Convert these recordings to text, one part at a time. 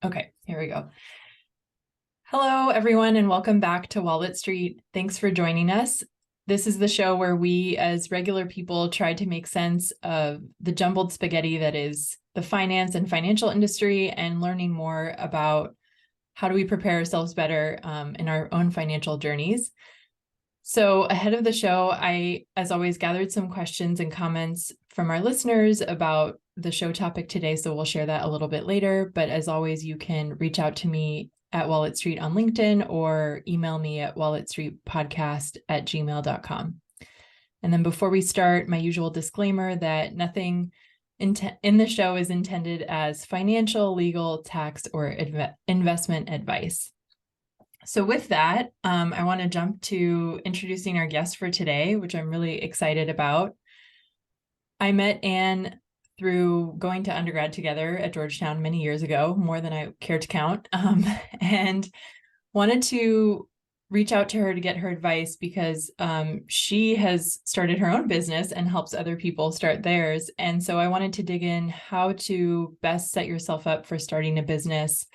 Okay, here we go. Hello, everyone, and welcome back to Wallet Street. Thanks for joining us. This is the show where we, as regular people, try to make sense of the jumbled spaghetti that is the finance and financial industry and learning more about how do we prepare ourselves better in our own financial journeys. So ahead of the show, I, as always, gathered some questions and comments from our listeners about the show topic today. So we'll share that a little bit later. But as always, you can reach out to me at Wallet Street on LinkedIn or email me at walletstreetpodcast@gmail.com. And then before we start, my usual disclaimer that nothing in the show is intended as financial, legal, tax, or investment advice. So with that, I want to jump to introducing our guest for today, which I'm really excited about. I met Ann through going to undergrad together at Georgetown many years ago, more than I care to count, and wanted to reach out to her to get her advice because she has started her own business and helps other people start theirs. And so I wanted to dig in how to best set yourself up for starting a business.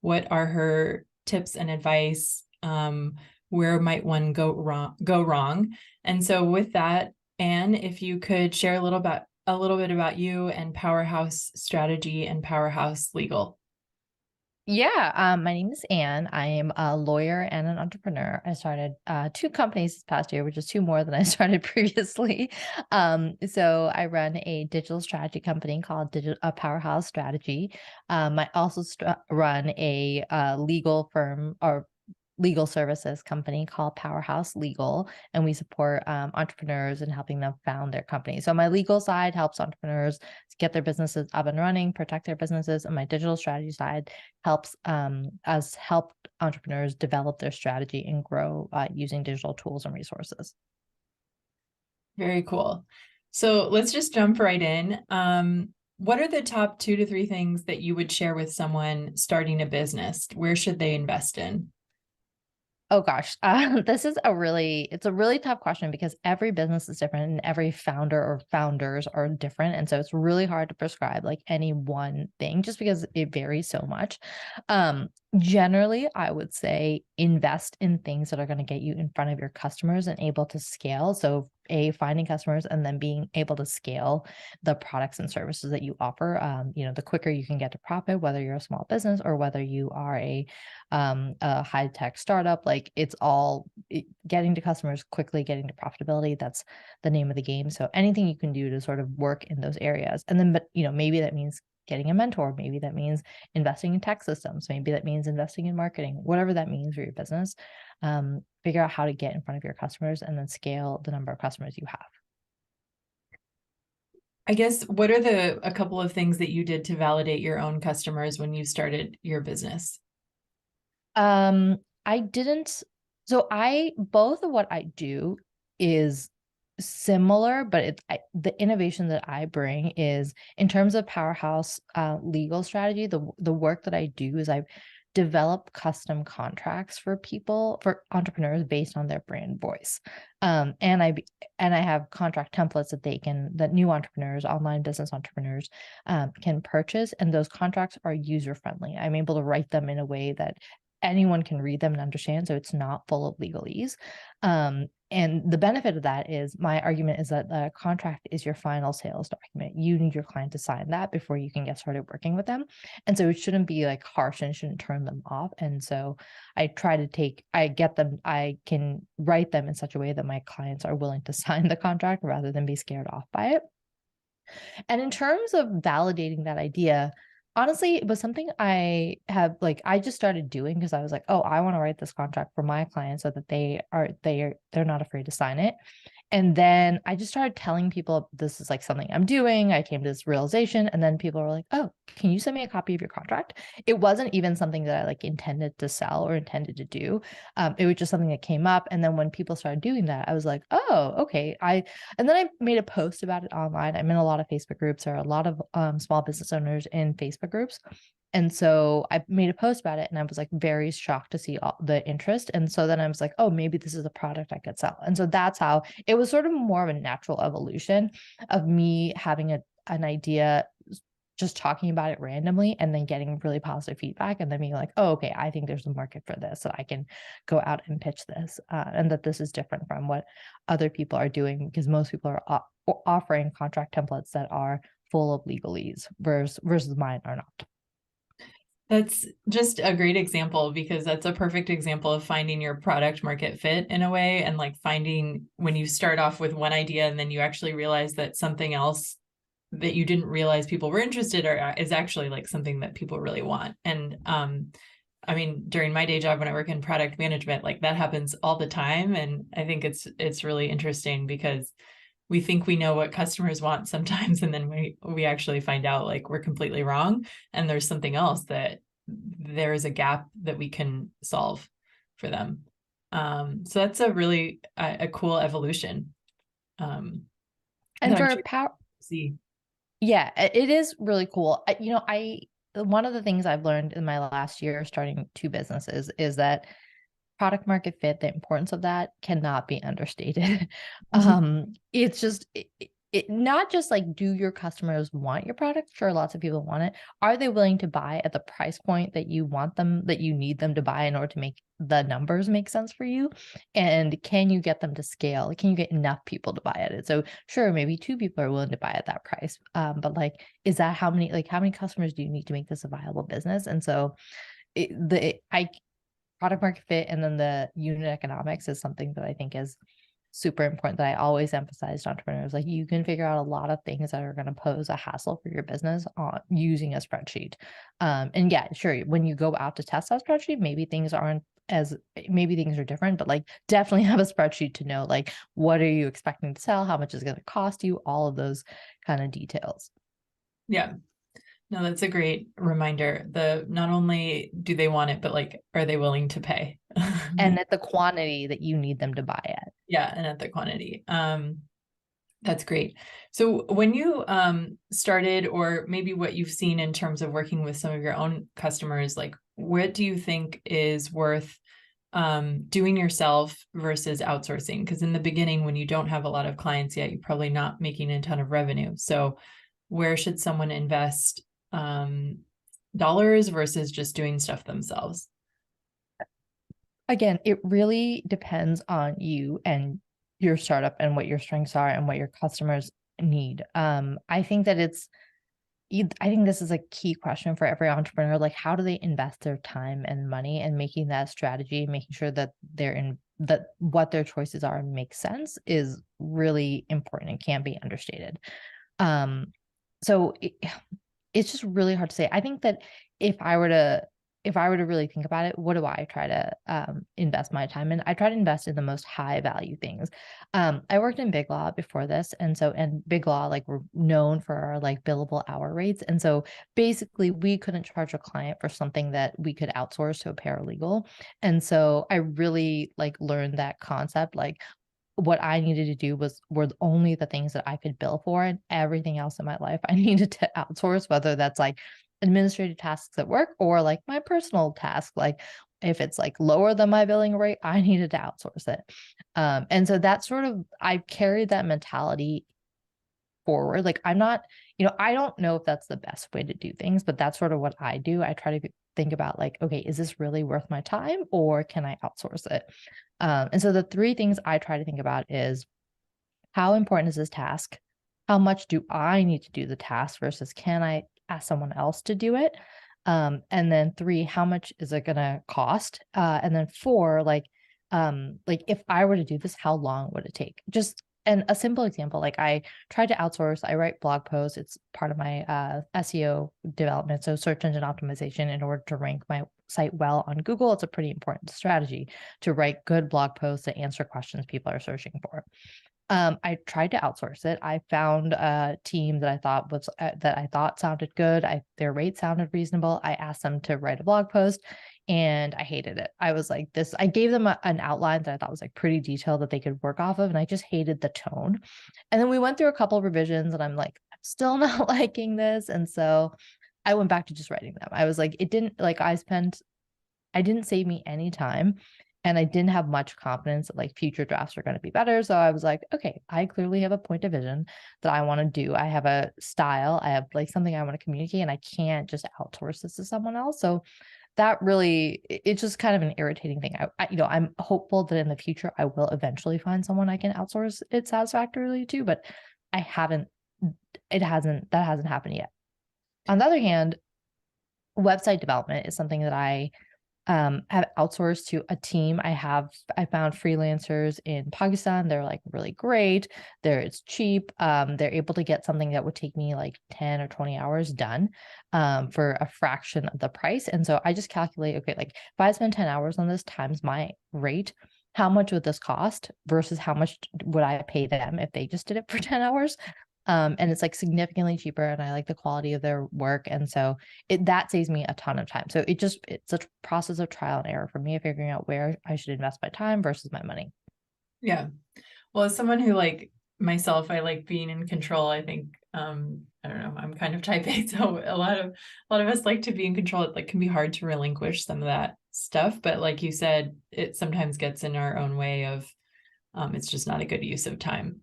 What are her tips and advice? Where might one go wrong? And so with that, Ann, if you could share a little bit about you and Powerhouse Strategy and Powerhouse Legal. Yeah, my name is Ann. I am a lawyer and an entrepreneur. I started two companies this past year, which is two more than I started previously. So I run a digital strategy company called Powerhouse Strategy. I also run a legal firm or legal services company called Powerhouse Legal, and we support entrepreneurs and helping them found their company. So my legal side helps entrepreneurs get their businesses up and running, protect their businesses, and my digital strategy side helps us help entrepreneurs develop their strategy and grow using digital tools and resources. Very cool. So let's just jump right in. What are the top 2 to 3 things that you would share with someone starting a business? Where should they invest in? Oh gosh, this is it's a really tough question because every business is different and every founder or founders are different. And so it's really hard to prescribe like any one thing just because it varies so much. Generally, I would say invest in things that are going to get you in front of your customers and able to scale. So finding customers and then being able to scale the products and services that you offer. The quicker you can get to profit, whether you're a small business or whether you are a high tech startup, like getting to customers quickly, getting to profitability. That's the name of the game. So anything you can do to sort of work in those areas. And then, but maybe that means getting a mentor. Maybe that means investing in tech systems. Maybe that means investing in marketing, whatever that means for your business. Figure out how to get in front of your customers and then scale the number of customers you have. I guess, what are a couple of things that you did to validate your own customers when you started your business? I didn't. So both of what I do is similar, but the innovation that I bring is in terms of Powerhouse legal strategy. The work that I do is I develop custom contracts for entrepreneurs based on their brand voice. And I have contract templates that new entrepreneurs, online business entrepreneurs, can purchase, and those contracts are user friendly. I'm able to write them in a way that anyone can read them and understand, so it's not full of legalese. And the benefit of that is, my argument is that the contract is your final sales document. You need your client to sign that before you can get started working with them. And so it shouldn't be like harsh and shouldn't turn them off. And so I can write them in such a way that my clients are willing to sign the contract rather than be scared off by it. And in terms of validating that idea, honestly, it was something I just started doing because I was like, oh, I want to write this contract for my clients so that they're not afraid to sign it. And then I just started telling people this is like something I'm doing. I came to this realization, and then people were like, oh, can you send me a copy of your contract? It wasn't even something that I like intended to sell or intended to do. It was just something that came up. And then when people started doing that, I was like, oh, okay. And then I made a post about it online. I'm in a lot of Facebook groups. There are a lot of small business owners in Facebook groups. And so I made a post about it, and I was like very shocked to see all the interest. And so then I was like, oh, maybe this is a product I could sell. And so that's how it was, sort of more of a natural evolution of me having an idea just talking about it randomly and then getting really positive feedback and then being like, oh, okay, I think there's a market for this, so I can go out and pitch this, and that this is different from what other people are doing, because most people are offering contract templates that are full of legalese versus mine are not. That's just a great example, because that's a perfect example of finding your product market fit in a way, and like finding when you start off with one idea and then you actually realize that something else that you didn't realize people were interested or is actually like something that people really want. And I mean, during my day job when I work in product management, like that happens all the time. And I think it's really interesting because we think we know what customers want sometimes, and then we actually find out like we're completely wrong, and there's something else that there is a gap that we can solve for them. So that's a really a cool evolution. And that I'm for sure power, see. yeah, it is really cool. One of the things I've learned in my last year starting two businesses is that product market fit, the importance of that cannot be understated. It's just it not just like, do your customers want your product? Sure, lots of people want it. Are they willing to buy at the price point that you want them, that you need them to buy in order to make the numbers make sense for you? And can you get them to scale? Can you get enough people to buy at it? So sure, maybe two people are willing to buy at that price. But like, is that how many customers do you need to make this a viable business? And so I product market fit and then the unit economics is something that I think is super important, that I always emphasize to entrepreneurs. Like, you can figure out a lot of things that are going to pose a hassle for your business on using a spreadsheet. And yeah, sure, when you go out to test that spreadsheet, maybe things are different, but like definitely have a spreadsheet to know like, what are you expecting to sell? How much is going to cost you? All of those kind of details. Yeah. No, that's a great reminder. Not only do they want it, but like, are they willing to pay? And at the quantity that you need them to buy at. Yeah, and at the quantity. That's great. So when you started, or maybe what you've seen in terms of working with some of your own customers, like what do you think is worth doing yourself versus outsourcing? Because in the beginning, when you don't have a lot of clients yet, you're probably not making a ton of revenue. So where should someone invest dollars versus just doing stuff themselves? Again, it really depends on you and your startup and what your strengths are and what your customers need. I think this is a key question for every entrepreneur. Like, how do they invest their time and money, and making that strategy, making sure that that what their choices are makes sense, is really important and can't be understated. So it's just really hard to say. I think that if I were to really think about it, what do I try to invest my time in? I try to invest in the most high value things. I worked in Big Law before this. And Big Law, like, we're known for our like billable hour rates. And so basically we couldn't charge a client for something that we could outsource to a paralegal. And so I really like learned that concept. Like, what I needed to do were only the things that I could bill for, and everything else in my life I needed to outsource, whether that's like administrative tasks at work or like my personal task. Like, if it's like lower than my billing rate, I needed to outsource it. And so that's sort of, I carried that mentality forward. Like, I'm not, I don't know if that's the best way to do things, but that's sort of what I do. I try to think about like, okay, is this really worth my time, or can I outsource it? And so the three things I try to think about is, how important is this task? How much do I need to do the task versus can I ask someone else to do it? And then three, how much is it going to cost? And then four, like if I were to do this, how long would it take? And a simple example, like, I tried to outsource, I write blog posts. It's part of my SEO development. So search engine optimization, in order to rank my site well on Google, it's a pretty important strategy to write good blog posts that answer questions people are searching for. I tried to outsource it. I found a team that I thought sounded good. Their rate sounded reasonable. I asked them to write a blog post, and I hated it. I was like this. I gave them an outline that I thought was like pretty detailed that they could work off of, and I just hated the tone. And then we went through a couple of revisions, and I'm like, I'm still not liking this. And so I went back to just writing them. I was like, I didn't save me any time. And I didn't have much confidence that like future drafts are going to be better. So I was like, okay, I clearly have a point of vision that I want to do. I have a style. I have like something I want to communicate, and I can't just outsource this to someone else. So that really, it's just kind of an irritating thing. I'm hopeful that in the future I will eventually find someone I can outsource it satisfactorily to, but I haven't, that hasn't happened yet. On the other hand, website development is something that I have outsourced to a team. I found freelancers in Pakistan. They're like really great. It's cheap. They're able to get something that would take me like 10 or 20 hours done for a fraction of the price. And so I just calculate, okay, like if I spend 10 hours on this times my rate, how much would this cost versus how much would I pay them if they just did it for 10 hours? And it's like significantly cheaper, and I like the quality of their work. And so that saves me a ton of time. So it's a process of trial and error for me, figuring out where I should invest my time versus my money. Yeah. Well, as someone who like myself, I like being in control. I think I don't know, I'm kind of type A, so a lot of us like to be in control. It like can be hard to relinquish some of that stuff, but like you said, it sometimes gets in our own way of it's just not a good use of time.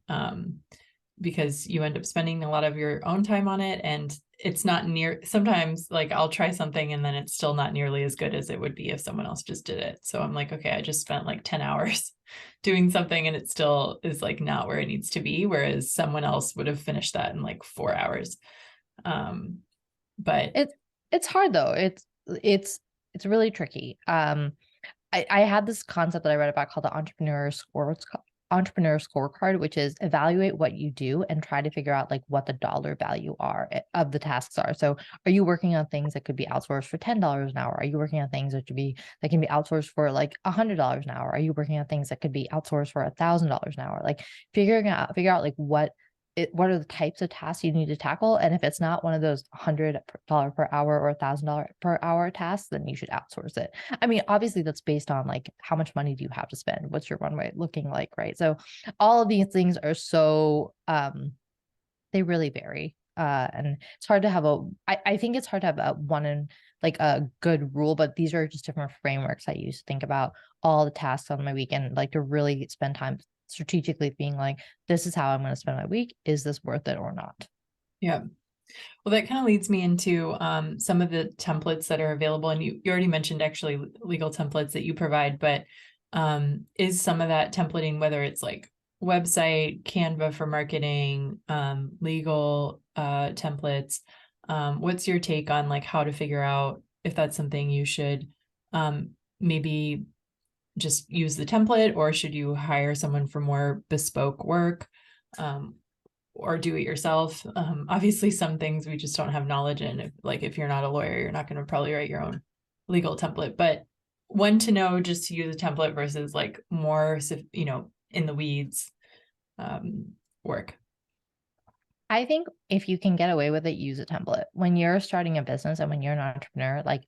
Because you end up spending a lot of your own time on it, and it's not sometimes like I'll try something and then it's still not nearly as good as it would be if someone else just did it. So I'm like, okay, I just spent like 10 hours doing something and it still is like not where it needs to be, whereas someone else would have finished that in like 4 hours. But it's hard though. It's really tricky. I had this concept that I read about called the entrepreneur scorecard, which is evaluate what you do and try to figure out like what the dollar value of the tasks are. So are you working on things that could be outsourced for $10 an hour? Are you working on things that can be outsourced for like $100 an hour? Are you working on things that could be outsourced for $1,000 an hour? Like figure out like what are the types of tasks you need to tackle? And if it's not one of those $100 per hour or $1,000 per hour tasks, then you should outsource it. I mean, obviously that's based on like how much money do you have to spend? What's your runway looking like, right? So all of these things are so they really vary. And it's hard to have I think it's hard to have a good rule, but these are just different frameworks I use to think about all the tasks on my weekend, like to really spend time strategically being like, this is how I'm going to spend my week. Is this worth it or not? yeah. Well, that kind of leads me into some of the templates that are available. And you already mentioned actually legal templates that you provide, but is some of that templating, whether it's like website, Canva for marketing, legal templates, what's your take on like how to figure out if that's something you should maybe just use the template, or should you hire someone for more bespoke work? Or do it yourself. Obviously, some things we just don't have knowledge in. If you're not a lawyer, you're not going to probably write your own legal template. But when to know just to use a template versus like more, in the weeds work. I think if you can get away with it, use a template. When you're starting a business and when you're an entrepreneur, like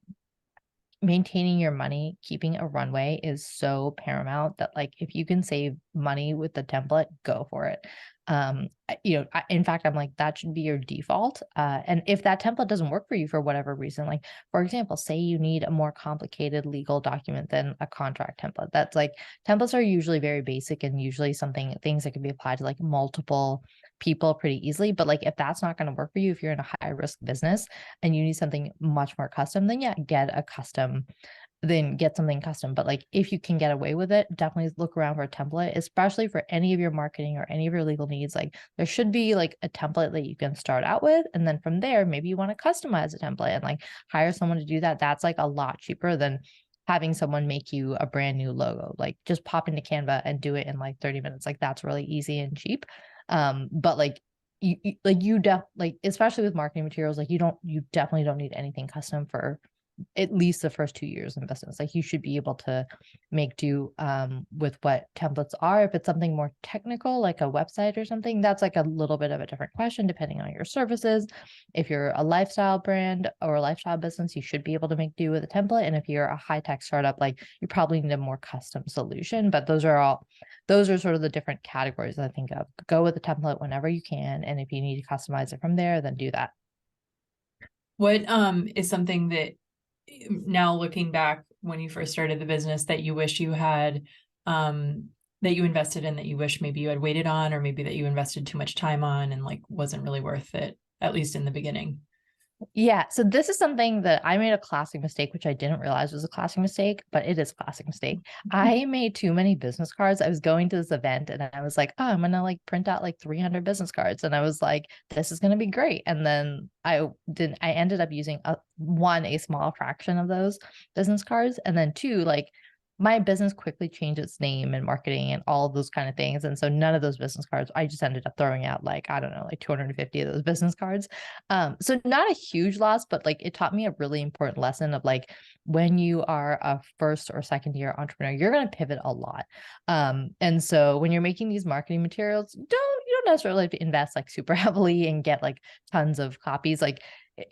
maintaining your money, keeping a runway is so paramount that like if you can save money with the template, go for it. In fact, I'm like, that should be your default. And if that template doesn't work for you for whatever reason, like for example, say you need a more complicated legal document than a contract template. That's like templates are usually very basic and usually things that can be applied to like multiple people pretty easily. But like if that's not going to work for you, if you're in a high risk business and you need something much more custom, then yeah, get something custom. But like if you can get away with it, definitely look around for a template, especially for any of your marketing or any of your legal needs. Like there should be like a template that you can start out with, and then from there maybe you want to customize a template and like hire someone to do that. That's like a lot cheaper than having someone make you a brand new logo. Like just pop into Canva and do it in like 30 minutes. Like that's really easy and cheap. But like especially with marketing materials, like you definitely don't need anything custom for at least the first 2 years in business. Like you should be able to make do with what templates are. If it's something more technical, like a website or something, that's like a little bit of a different question depending on your services. If you're a lifestyle brand or a lifestyle business, you should be able to make do with a template. And if you're a high-tech startup, like you probably need a more custom solution. But those are sort of the different categories I think of. Go with a template whenever you can. And if you need to customize it from there, then do that. What is something that now looking back when you first started the business that you wish you had, that you invested in, that you wish maybe you had waited on, or maybe that you invested too much time on and like wasn't really worth it, at least in the beginning? Yeah. So this is something that I made a classic mistake, which I didn't realize was a classic mistake, but it is a classic mistake. I made too many business cards. I was going to this event and I was like, oh, I'm gonna like print out like 300 business cards. And I was like, this is gonna be great. And then I ended up using a small fraction of those business cards. And then two, like my business quickly changed its name and marketing and all of those kind of things. And so none of those business cards, I just ended up throwing out like, I don't know, like 250 of those business cards. So not a huge loss, but like it taught me a really important lesson of like when you are a first or second year entrepreneur, you're going to pivot a lot. And so when you're making these marketing materials, you don't necessarily have to invest like super heavily and get like tons of copies. Like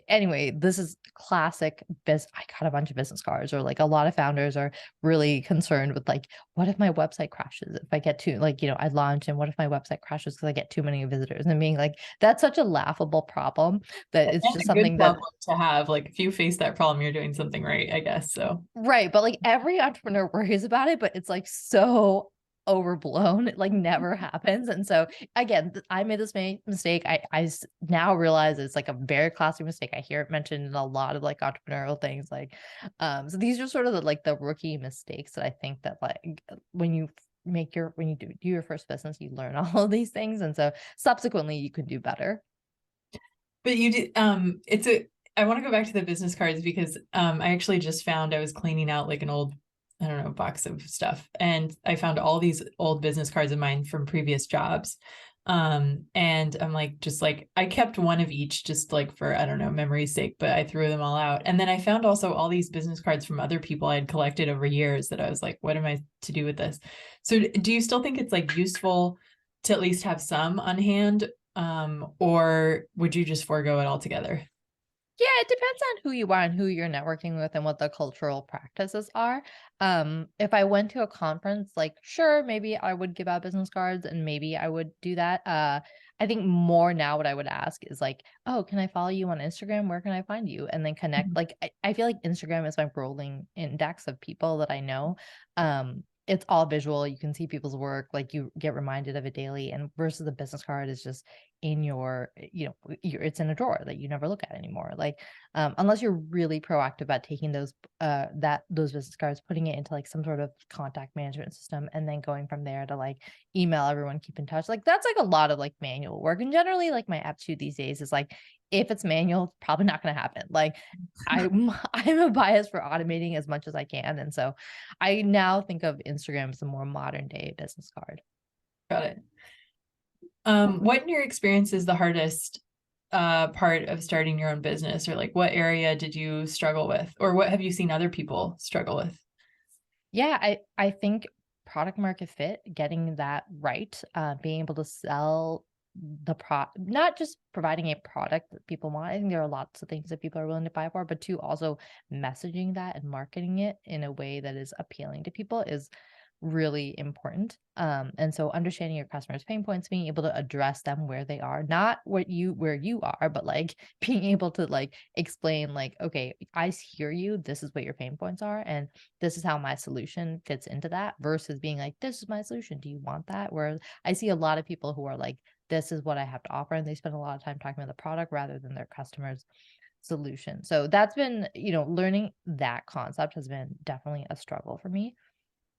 anyway, this is classic business. I got a bunch of business cards, or like a lot of founders are really concerned with like, what if my website crashes? If I get too, like, I launch and what if my website crashes because I get too many visitors? And being like, that's such a laughable problem that it's And just a good something that, problem to have. Like if you face that problem, you're doing something right, I guess. So right. But like every entrepreneur worries about it, but it's like so overblown. It like never happens. And so again, I made this mistake. Now realize it's like a very classic mistake. I hear it mentioned in a lot of like entrepreneurial things. Like, so these are sort of the rookie mistakes that I think that like when you do your first business, you learn all of these things. And so subsequently you can do better. but you did, I want to go back to the business cards because I actually just found, I was cleaning out like an old, I don't know, box of stuff, and I found all these old business cards of mine from previous jobs. And I'm like, just like, I kept one of each just like for, I don't know, memory's sake, but I threw them all out. And then I found also all these business cards from other people I had collected over years that I was like, what am I to do with this? So do you still think it's like useful to at least have some on hand? Or would you just forego it altogether? Yeah, it depends on who you are and who you're networking with and what the cultural practices are. If I went to a conference, like sure, maybe I would give out business cards and maybe I would do that. I think more now what I would ask is like, oh, can I follow you on Instagram? Where can I find you? And then connect. Like I feel like Instagram is my rolling index of people that I know. It's all visual. You can see people's work, like you get reminded of it daily. And versus the business card is just in your, it's in a drawer that you never look at anymore. Like, unless you're really proactive about taking those business cards, putting it into like some sort of contact management system, and then going from there to like email everyone, keep in touch. Like that's like a lot of like manual work. And generally, like my attitude these days is like, if it's manual, it's probably not going to happen. Like I'm a bias for automating as much as I can, and so I now think of Instagram as a more modern day business card. Got it. What in your experience is the hardest part of starting your own business, or like what area did you struggle with, or what have you seen other people struggle with? Yeah, I think product market fit, getting that right, being able to sell not just providing a product that people want. I think there are lots of things that people are willing to buy for, but two, also messaging that and marketing it in a way that is appealing to people is really important. And so understanding your customers' pain points, being able to address them where they are, not where you are, but like being able to like explain like, okay, I hear you. This is what your pain points are, and this is how my solution fits into that. Versus being like, this is my solution. Do you want that? Where I see a lot of people who are like, this is what I have to offer, and they spend a lot of time talking about the product rather than their customers' solution. So that's been, learning that concept has been definitely a struggle for me.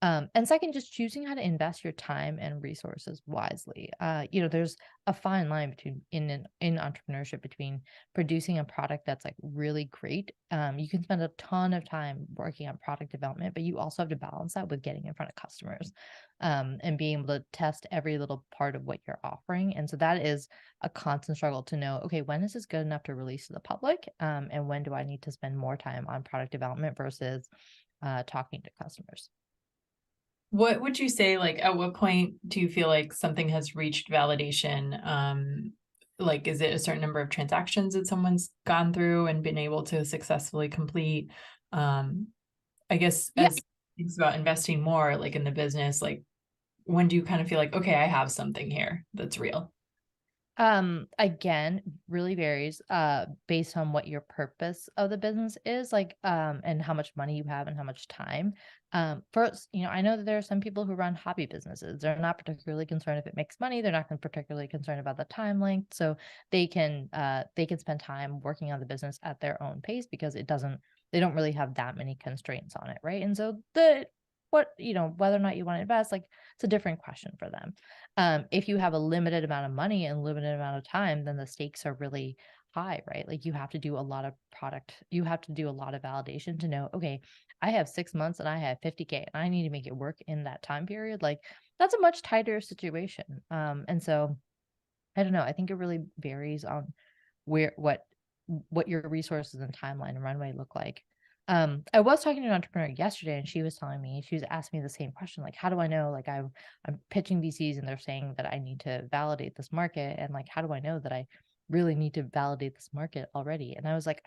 And second, just choosing how to invest your time and resources wisely. There's a fine line between in entrepreneurship between producing a product that's like really great. You can spend a ton of time working on product development, but you also have to balance that with getting in front of customers, and being able to test every little part of what you're offering. And so that is a constant struggle to know, okay, when is this good enough to release to the public? And when do I need to spend more time on product development versus talking to customers? What would you say, like, at what point do you feel like something has reached validation? Like, is it a certain number of transactions that someone's gone through and been able to successfully complete? Um, I guess Yeah. as things about investing more, like in the business, like when do you kind of feel like, okay, I have something here that's real? Again, really varies based on what your purpose of the business is, like and how much money you have and how much time. First, I know that there are some people who run hobby businesses. They're not particularly concerned if it makes money. They're not particularly concerned about the time length. So they can spend time working on the business at their own pace because they don't really have that many constraints on it, right? And so whether or not you want to invest, like it's a different question for them. If you have a limited amount of money and limited amount of time, then the stakes are really high, right? Like you have to do a lot of you have to do a lot of validation to know, okay, I have 6 months and I have 50K and I need to make it work in that time period. Like that's a much tighter situation. And so I don't know. I think it really varies on where what your resources and timeline and runway look like. I was talking to an entrepreneur yesterday and she was asking me the same question, like, how do I know, like I'm pitching VCs and they're saying that I need to validate this market. And like, how do I know that I really need to validate this market already? And I was like,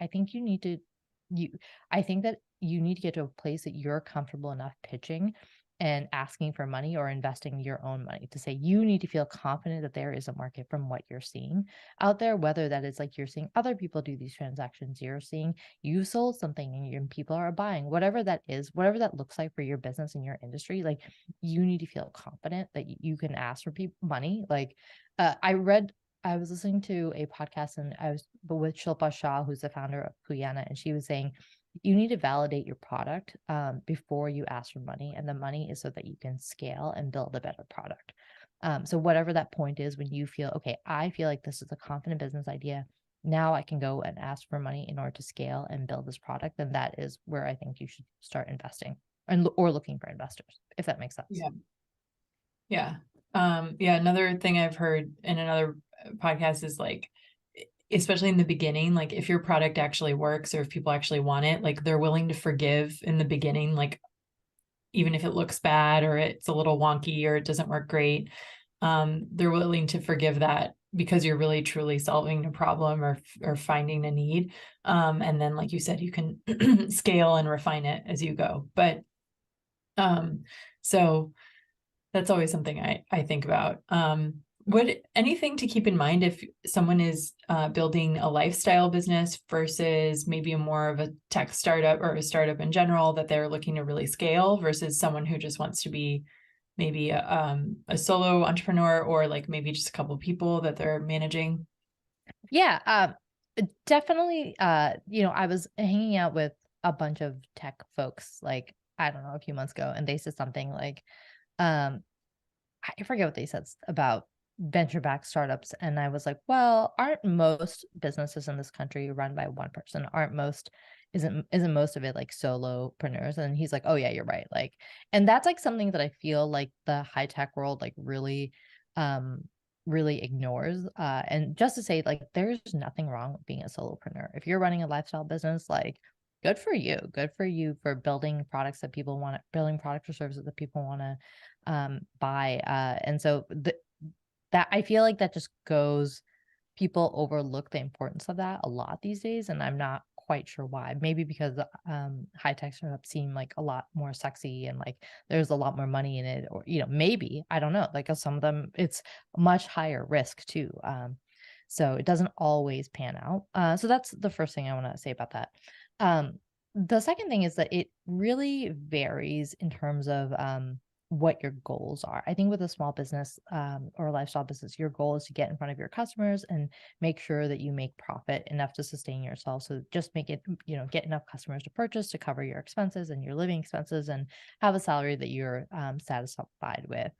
you, I think that you need to get to a place that you're comfortable enough pitching and asking for money or investing your own money to say you need to feel confident that there is a market from what you're seeing out there, whether that is like you're seeing other people do these transactions, you're seeing you sold something and people are buying, whatever that is, whatever that looks like for your business and your industry, like you need to feel confident that you can ask for money. Like I was listening to a podcast and but with Shilpa Shah, who's the founder of Kuyana, and she was saying you need to validate your product before you ask for money. And the money is so that you can scale and build a better product. So whatever that point is, when you feel, okay, I feel like this is a confident business idea. Now I can go and ask for money in order to scale and build this product. Then that is where I think you should start investing or looking for investors, if that makes sense. Yeah. Yeah. Yeah. Another thing I've heard in another podcast is like, especially in the beginning, like if your product actually works or if people actually want it, like they're willing to forgive in the beginning, like even if it looks bad or it's a little wonky or it doesn't work great, they're willing to forgive that because you're really truly solving a problem or finding a need. And then, like you said, you can scale and refine it as you go. But so that's always something I think about. Would anything to keep in mind if someone is building a lifestyle business versus maybe more of a tech startup or a startup in general that they're looking to really scale versus someone who just wants to be maybe a solo entrepreneur or like maybe just a couple of people that they're managing? Yeah, definitely. I was hanging out with a bunch of tech folks, like, I don't know, a few months ago, and they said something like, um, I forget what they said about venture-backed startups. And I was like, well, aren't most businesses in this country run by one person? Isn't most of it like solopreneurs? And he's like, oh yeah, you're right. Like, and that's like something that I feel like the high tech world like um really ignores. And just to say, like, there's nothing wrong with being a solopreneur. If you're running a lifestyle business, like, good for you. Good for you for building products that people want, building products or services that people want to buy. And so that I feel like that just goes, people overlook the importance of that a lot these days. And I'm not quite sure why. Maybe because high tech startups seem like a lot more sexy and like there's a lot more money in it, or, maybe, I don't know, like some of them, it's much higher risk too. So it doesn't always pan out. So that's the first thing I want to say about that. The second thing is that it really varies in terms of what your goals are. I think with a small business or a lifestyle business, your goal is to get in front of your customers and make sure that you make profit enough to sustain yourself. So just make it, get enough customers to purchase to cover your expenses and your living expenses and have a salary that you're satisfied with.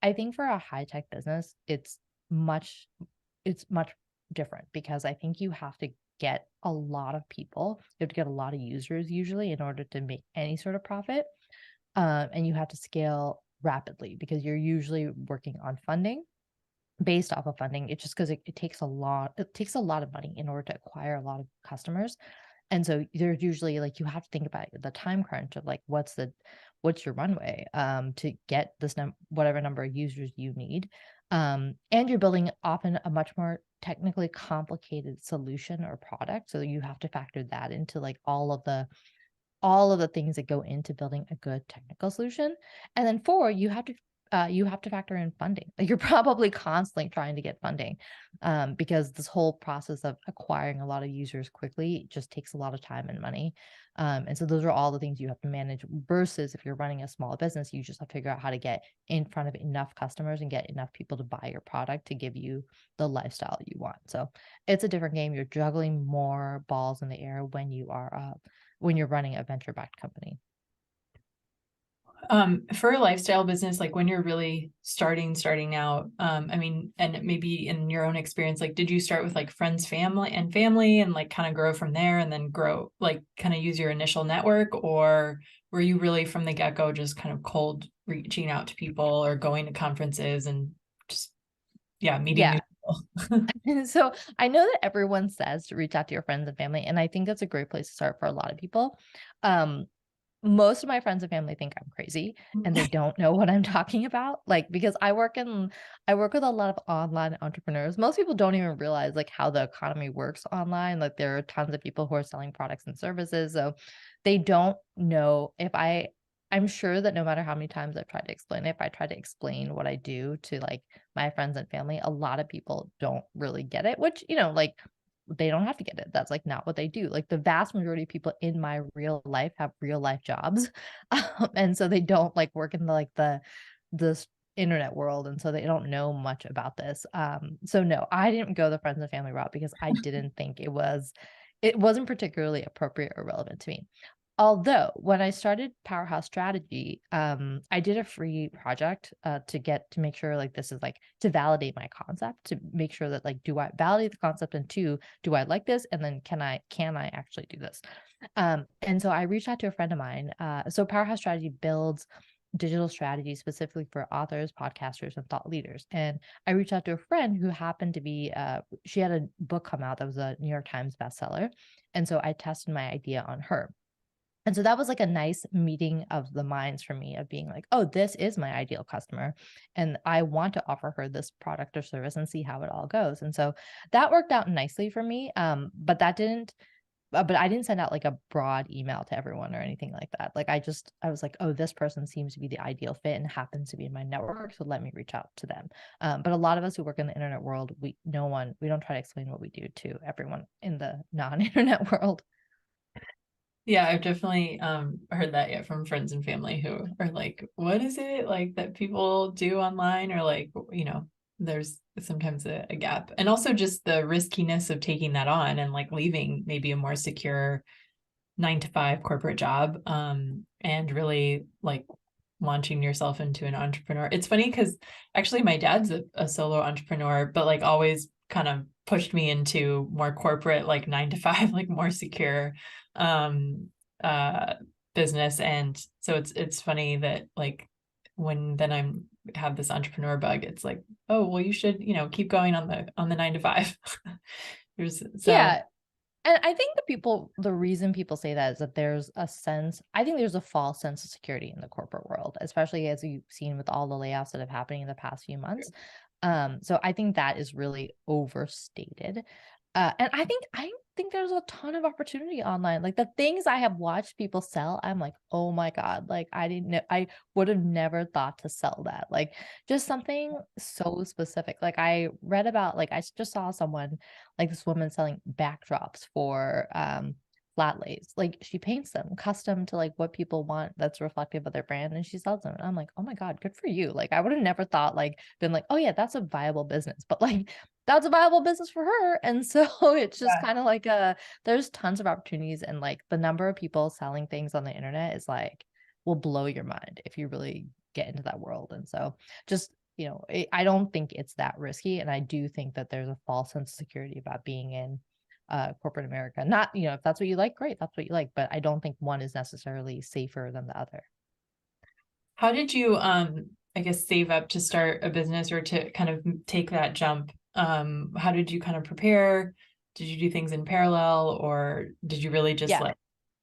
I think for a high tech business, it's much different because I think you have to get a lot of people, you have to get a lot of users usually in order to make any sort of profit. And you have to scale rapidly because you're usually working on funding, based off of funding. It's just because it takes a lot of money in order to acquire a lot of customers. And so there's usually, like, you have to think about the time crunch of like what's your runway to get this whatever number of users you need. And you're building often a much more technically complicated solution or product. So you have to factor that into like all of the things that go into building a good technical solution. And then four, you have to you have to factor in funding. Like, you're probably constantly trying to get funding, because this whole process of acquiring a lot of users quickly just takes a lot of time and money. And so those are all the things you have to manage, versus if you're running a small business, you just have to figure out how to get in front of enough customers and get enough people to buy your product to give you the lifestyle you want. So it's a different game. You're juggling more balls in the air when you're running a venture-backed company. For a lifestyle business, like when you're really starting out, I mean, and maybe in your own experience, like, did you start with like friends, family and like kind of grow from there and then grow, like kind of use your initial network? Or were you really from the get-go just kind of cold reaching out to people or going to conferences and just, yeah, meeting Yeah. new people? So I know that everyone says to reach out to your friends and family, and I think that's a great place to start for a lot of people. Um, Most of my friends and family think I'm crazy, and they don't know what I'm talking about. Like, because I work with a lot of online entrepreneurs. Most people don't even realize like how the economy works online. Like, there are tons of people who are selling products and services. So they don't know I'm sure that no matter how many times I've tried to explain it, if I try to explain what I do to like my friends and family, a lot of people don't really get it, which, like, they don't have to get it. That's like not what they do. Like, the vast majority of people in my real life have real life jobs. And so they don't like work in this internet world. And so they don't know much about this. So no, I didn't go the friends and family route because I didn't think it wasn't particularly appropriate or relevant to me. Although when I started Powerhouse Strategy, I did a free project to make sure like this is like to validate my concept, to make sure that like, do I validate the concept, and two, do I like this, and then can I actually do this? And so I reached out to a friend of mine. So Powerhouse Strategy builds digital strategy specifically for authors, podcasters, and thought leaders. And I reached out to a friend who happened to be she had a book come out that was a New York Times bestseller, and so I tested my idea on her. And so that was like a nice meeting of the minds for me, of being like, oh, this is my ideal customer. And I want to offer her this product or service and see how it all goes. And so that worked out nicely for me. But I didn't send out like a broad email to everyone or anything like that. Like, I was like, oh, this person seems to be the ideal fit and happens to be in my network, so let me reach out to them. But a lot of us who work in the internet world, we don't try to explain what we do to everyone in the non-internet world. Yeah, I've definitely heard that yet from friends and family who are like, what is it like that people do online? Or like, there's sometimes a gap. And also just the riskiness of taking that on and like leaving maybe a more secure 9 to 5 corporate job, and really like launching yourself into an entrepreneur. It's funny because actually my dad's a solo entrepreneur, but like always kind of pushed me into more corporate, like 9 to 5, like more secure um uh business. And so it's funny that like when then I'm have this entrepreneur bug, it's like, oh well, you should, keep going on the 9 to 5. There's so Yeah. And I think the reason people say that is that I think there's a false sense of security in the corporate world, especially as you've seen with all the layoffs that have happened in the past few months. So I think that is really overstated. And I think there's a ton of opportunity online. Like, the things I have watched people sell, I'm like, oh my God, like, I didn't know, I would have never thought to sell that. Like, just something so specific. Like, I read about, like, I just saw someone, like this woman selling backdrops for flat lays. Like, she paints them custom to like what people want that's reflective of their brand, and she sells them. And I'm like, oh my God, good for you. Like, I would have never thought, like, been like, oh yeah, that's a viable business. But like, that's a viable business for her. And so it's just yeah. kind of like there's tons of opportunities, and like the number of people selling things on the internet is like, will blow your mind if you really get into that world. And so just, I don't think it's that risky. And I do think that there's a false sense of security about being in corporate America. Not, if that's what you like, great, that's what you like. But I don't think one is necessarily safer than the other. How did you, I guess, save up to start a business or to kind of take that jump? How did you kind of prepare? Did you do things in parallel, or did you really just Yeah. like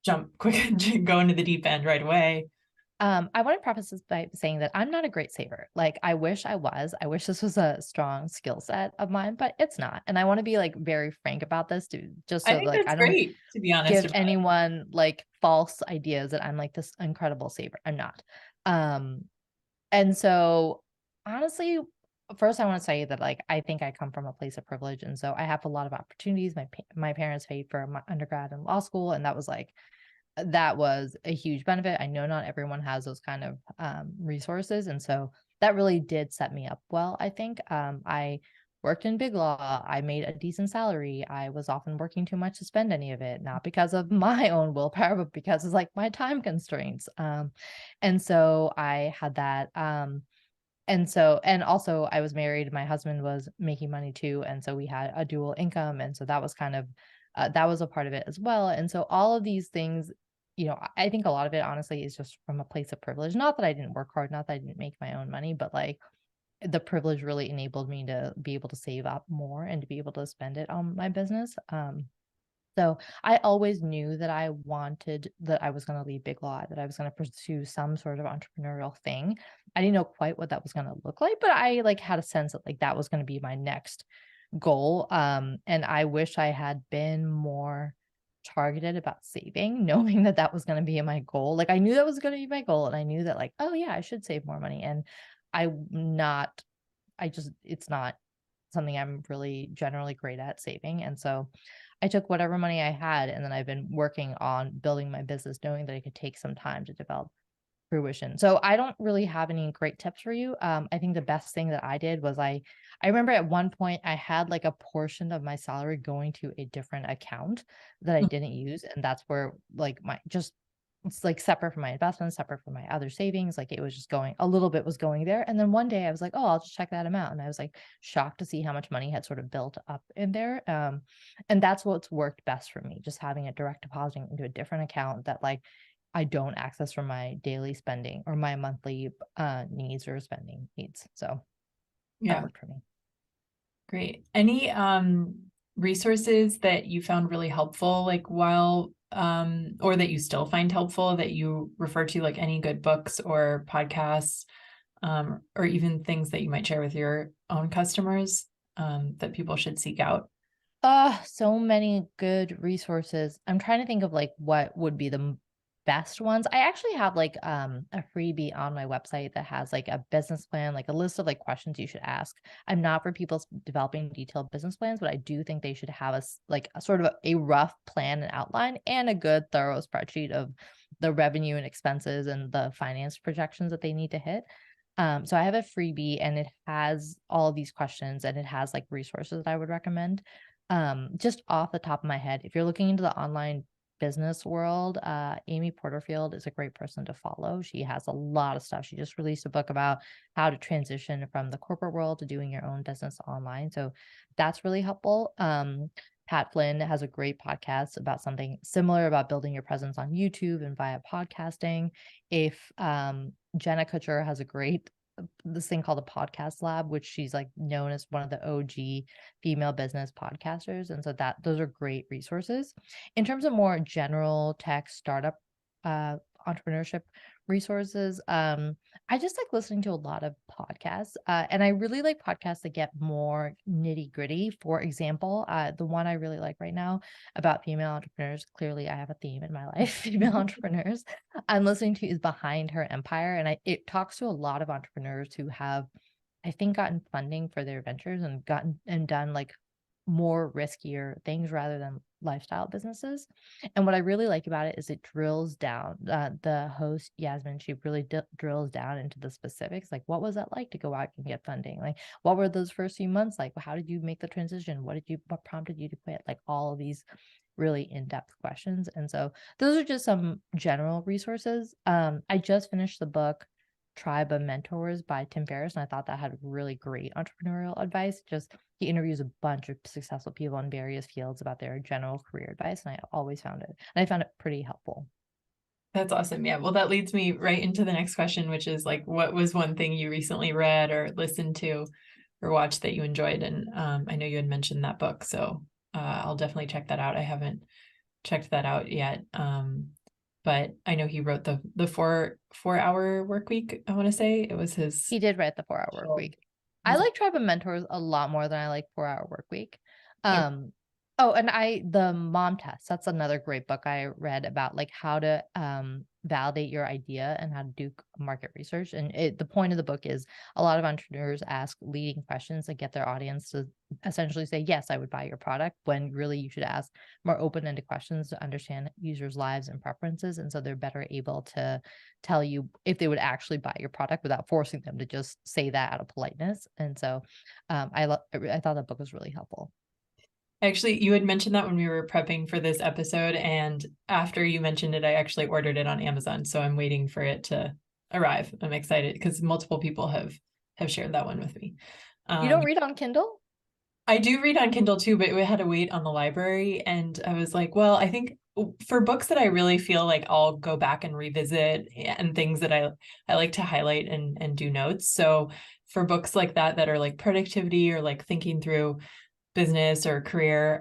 jump quick and go into the deep end right away? I want to preface this by saying that I'm not a great saver. Like, I wish I was. I wish this was a strong skill set of mine, but it's not. And I want to be like very frank about this, just I so think like that's I don't great, to be honest give about it. anyone like false ideas that I'm like this incredible saver. I'm not. And so Honestly, first I want to say that like I think I come from a place of privilege, and so I have a lot of opportunities. My parents paid for my undergrad and law school, and that was a huge benefit. I know not everyone has those kind of resources, and so that really did set me up well. I think I worked in big law. I made a decent salary. I was often working too much to spend any of it, not because of my own willpower, but because it's like my time constraints. And so I had that. And also I was married, my husband was making money too, and so we had a dual income, and so that was kind of that was a part of it as well. And so all of these things, I think a lot of it honestly is just from a place of privilege. Not that I didn't work hard, not that I didn't make my own money, but like the privilege really enabled me to be able to save up more and to be able to spend it on my business. So I always knew that that I was going to leave big law, that I was going to pursue some sort of entrepreneurial thing. I didn't know quite what that was going to look like, but I like had a sense that like that was going to be my next goal. And I wish I had been more targeted about saving, knowing that that was going to be my goal. Like I knew that was going to be my goal, and I knew that like, oh yeah, I should save more money. And I'm not, it's not something I'm really generally great at saving. And so I took whatever money I had, and then I've been working on building my business, knowing that it could take some time to develop fruition. So I don't really have any great tips for you. I think the best thing that I did was I remember at one point I had like a portion of my salary going to a different account that I didn't use. And that's where like it's like separate from my investments, separate from my other savings. Like it was just going, a little bit was going there. And then one day I was like, oh, I'll just check that amount. And I was like shocked to see how much money had sort of built up in there. And that's what's worked best for me, just having it direct depositing into a different account that like I don't access for my daily spending or my monthly needs or spending needs. So that Yeah, worked for me. great. Any resources that you found really helpful, like while or that you still find helpful that you refer to, like any good books or podcasts, or even things that you might share with your own customers, that people should seek out? So many good resources. I'm trying to think of like what would be the best ones. I actually have like a freebie on my website that has like a business plan, like a list of like questions you should ask. I'm not for people developing detailed business plans, but I do think they should have like a sort of a rough plan and outline and a good thorough spreadsheet of the revenue and expenses and the finance projections that they need to hit. So I have a freebie, and it has all of these questions, and it has like resources that I would recommend. Just off the top of my head, if you're looking into the online business world, Amy Porterfield is a great person to follow. She has a lot of stuff. She just released a book about how to transition from the corporate world to doing your own business online. So that's really helpful. Pat Flynn has a great podcast about something similar about building your presence on YouTube and via podcasting. If Jenna Kutcher has a great this thing called a podcast lab, which she's like known as one of the OG female business podcasters. And so those are great resources. In terms of more general tech startup entrepreneurship resources, I just like listening to a lot of podcasts. And I really like podcasts that get more nitty gritty. For example, the one I really like right now about female entrepreneurs, clearly I have a theme in my life, female entrepreneurs, I'm listening to is Behind Her Empire. And it talks to a lot of entrepreneurs who have, I think, gotten funding for their ventures and done like more riskier things rather than lifestyle businesses. And what I really like about it is it drills down. The host Yasmin, she really drills down into the specifics. Like, what was that like to go out and get funding? Like, what were those first few months like? How did you make the transition? What prompted you to quit? Like all of these really in-depth questions. And so those are just some general resources. I just finished the book Tribe of Mentors by Tim Ferriss, and I thought that had really great entrepreneurial advice. Just he interviews a bunch of successful people in various fields about their general career advice, and I always found it, and I found it pretty helpful. That's awesome. Yeah. Well, that leads me right into the next question, which is like, what was one thing you recently read or listened to or watched that you enjoyed? And I know you had mentioned that book, so I'll definitely check that out. I haven't checked that out yet. But I know he wrote the 4 hour work week. I want to say it was his. He did write the 4 Hour Work Week. I like Tribe of Mentors a lot more than I like 4 Hour Work Week. Um, Oh, and the Mom Test, that's another great book I read about, like, how to validate your idea and how to do market research. And the point of the book is a lot of entrepreneurs ask leading questions that get their audience to essentially say, yes, I would buy your product, when really you should ask more open-ended questions to understand users' lives and preferences. And so they're better able to tell you if they would actually buy your product without forcing them to just say that out of politeness. And so I thought that book was really helpful. Actually, you had mentioned that when we were prepping for this episode, and after you mentioned it, I actually ordered it on Amazon. So I'm waiting for it to arrive. I'm excited because multiple people have shared that one with me. You don't read on Kindle? I do read on Kindle too, but we had to wait on the library. And I was like, well, I think for books that I really feel like I'll go back and revisit, and things that I like to highlight and do notes. So for books like that are like productivity or like thinking through business or career,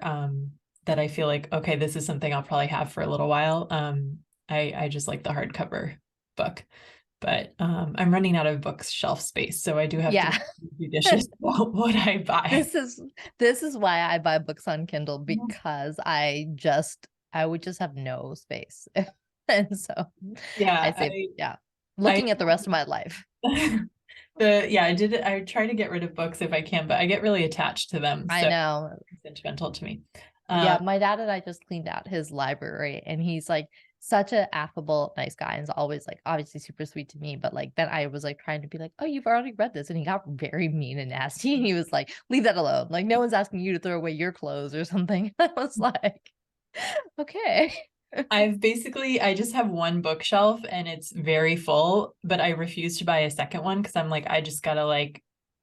that I feel like, okay, this is something I'll probably have for a little while. I just like the hardcover book, but I'm running out of bookshelf space, so I do have to Yeah. be judicious about what I buy. This is why I buy books on Kindle, because I would just have no space. And so I Yeah, say, yeah, I looking at the rest of my life. I try to get rid of books if I can, but I get really attached to them, I so know. it's sentimental to me. Yeah, my dad and I just cleaned out his library, and he's like such an affable, nice guy, and is always like obviously super sweet to me. But like then I was like trying to be like, oh, you've already read this, and he got very mean and nasty. And he was like, leave that alone. Like no one's asking you to throw away your clothes or something. I was like, okay. I just have one bookshelf and it's very full, but I refuse to buy a second one because I'm like, I just gotta like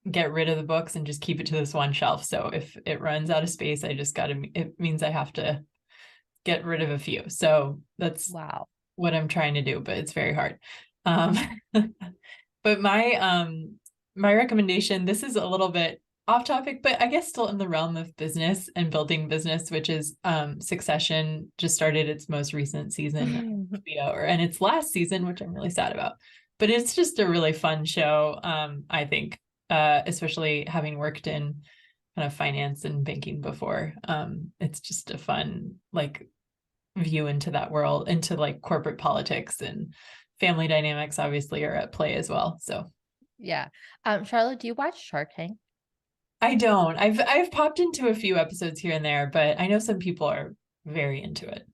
get rid of the books and just keep it to this one shelf. So if it runs out of space, it means I have to get rid of a few. So that's Wow. what I'm trying to do, but it's very hard. Um, but my recommendation, this is a little bit off topic, but I guess still in the realm of business and building business, which is Succession just started its most recent season of HBO, and its last season, which I'm really sad about. But it's just a really fun show, I think, especially having worked in kind of finance and banking before. It's just a fun like view into that world, into like corporate politics, and family dynamics obviously are at play as well. So Yeah. Charlotte, do you watch Shark Tank? I don't. I've popped into a few episodes here and there, but I know some people are very into it.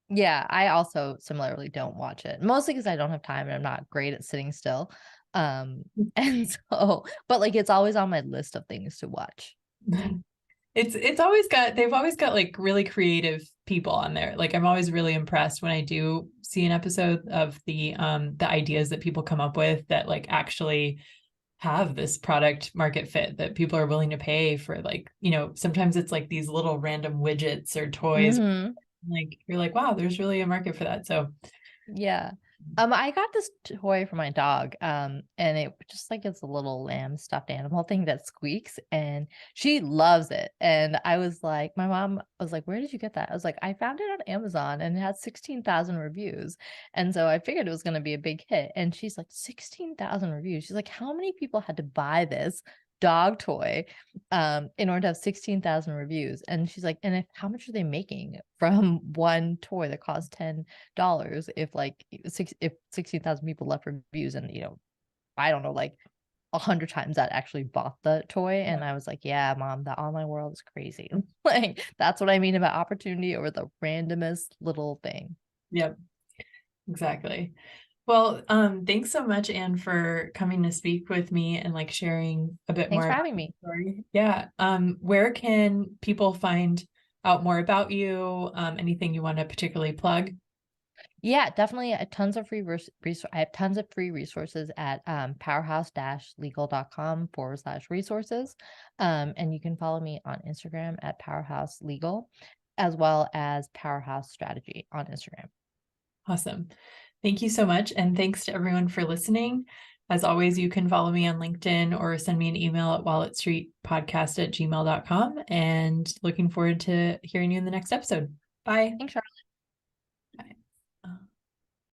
Yeah, I also similarly don't watch it. Mostly because I don't have time and I'm not great at sitting still. And so, but like it's always on my list of things to watch. They've always got like really creative people on there. Like I'm always really impressed when I do see an episode of the ideas that people come up with that like actually have this product market fit that people are willing to pay for. Like, sometimes it's like these little random widgets or toys. Mhm. Like you're like, wow, there's really a market for that. So Yeah. I got this toy for my dog. And it just like it's a little lamb stuffed animal thing that squeaks, and she loves it. And I was like, my mom was like, where did you get that? I was like, I found it on Amazon and it had 16,000 reviews. And so I figured it was going to be a big hit. And she's like, 16,000 reviews. She's like, how many people had to buy this dog toy in order to have 16,000 reviews? And she's like, and how much are they making from one toy that costs $10 if like if 16,000 people left reviews, and I don't know, like 100 times that actually bought the toy. And I was like, yeah, mom, the online world is crazy. Like that's what I mean about opportunity over the randomest little thing. yep, exactly. Well, thanks so much, Anne, for coming to speak with me and like sharing a bit Thanks more for about having your me. story. Yeah. Where can people find out more about you? Anything you want to particularly plug? Yeah, definitely tons of free I have tons of free resources at powerhouse-legal.com/resources. And you can follow me on Instagram at powerhouse legal, as well as powerhouse strategy on Instagram. Awesome. Thank you so much. And thanks to everyone for listening. As always, you can follow me on LinkedIn or send me an email at walletstreetpodcast@gmail.com. And looking forward to hearing you in the next episode. Bye. Thanks, Charlotte.